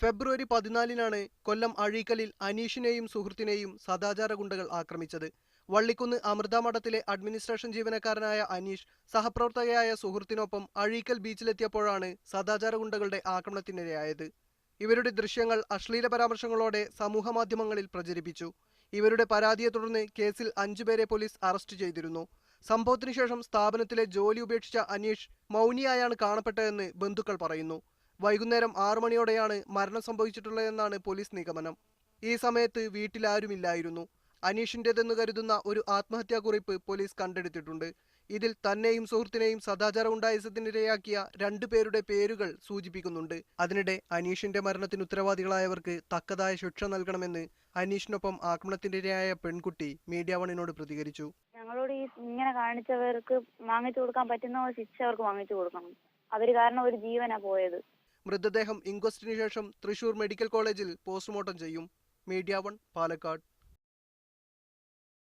ഫെബ്രുവരി 14-നാണ് കൊല്ലം അഴീക്കലിൽ അനീഷിനെയും സുഹൃത്തിനെയും സദാചാര ഗുണ്ടകൾ ആക്രമിച്ചത്. വള്ളിക്കുന്ന് അമൃത മഠത്തിലെ അഡ്മിനിസ്ട്രേഷൻ ജീവനക്കാരനായ അനീഷ് സഹപ്രവർത്തകയായ സുഹൃത്തിനൊപ്പം അഴീക്കൽ ബീച്ചിലെത്തിയപ്പോഴാണ് സദാചാര ഗുണ്ടകളുടെ ആക്രമണത്തിനിരയായത്. ഇവരുടെ ദൃശ്യങ്ങൾ അശ്ലീല പരാമർശങ്ങളോടെ സമൂഹമാധ്യമങ്ങളിൽ പ്രചരിപ്പിച്ചു. ഇവരുടെ പരാതിയെ തുടർന്ന് കേസിൽ 5 പേരെ പോലീസ് അറസ്റ്റ് ചെയ്തിരുന്നു. സംഭവത്തിനു ശേഷം സ്ഥാപനത്തിലെ ജോലി ഉപേക്ഷിച്ച അനീഷ് മൗനിയായാണ് കാണപ്പെട്ടതെന്ന് ബന്ധുക്കൾ പറയുന്നു. വൈകുന്നേരം 6 മണിയോടെയാണ് മരണം സംഭവിച്ചിട്ടുള്ളതെന്നാണ് പോലീസ് നിഗമനം. ഈ സമയത്ത് വീട്ടിലാരുമില്ലായിരുന്നു. അനീഷിൻ്റെതെന്ന് കരുതുന്ന ഒരു ആത്മഹത്യാക്കുറിപ്പ് പോലീസ് കണ്ടെടുത്തിട്ടുണ്ട്. ഇതിൽ തന്നെയും സുഹൃത്തിനെയും സദാചാര ഗുണ്ടായിസത്തിനിരയാക്കിയ 2 പേരുടെ പേരുകൾ സൂചിപ്പിക്കുന്നുണ്ട്. അതിനിടെ അനീഷിന്റെ മരണത്തിന് ഉത്തരവാദികളായവർക്ക് തക്കതായ ശിക്ഷ നൽകണമെന്ന് അനീഷിനൊപ്പം ആക്രമണത്തിനിരയായ പെൺകുട്ടി മീഡിയ വണ്ണിനോട് പ്രതികരിച്ചു. ഞങ്ങളോട് ഇങ്ങനെ കാണിച്ചവർക്ക് വാങ്ങിച്ചു കൊടുക്കാൻ പറ്റുന്ന ശിക്ഷ അവർക്ക് വാങ്ങിച്ചു കൊടുക്കണം. അവര് കാരണം ഒരു ജീവനാ പോയത്. മൃതദേഹം ഇൻക്വസ്റ്റിന് ശേഷം തൃശൂർ മെഡിക്കൽ കോളേജിൽ പോസ്റ്റ്മോർട്ടം ചെയ്യും. മീഡിയ 1 പാലക്കാട്.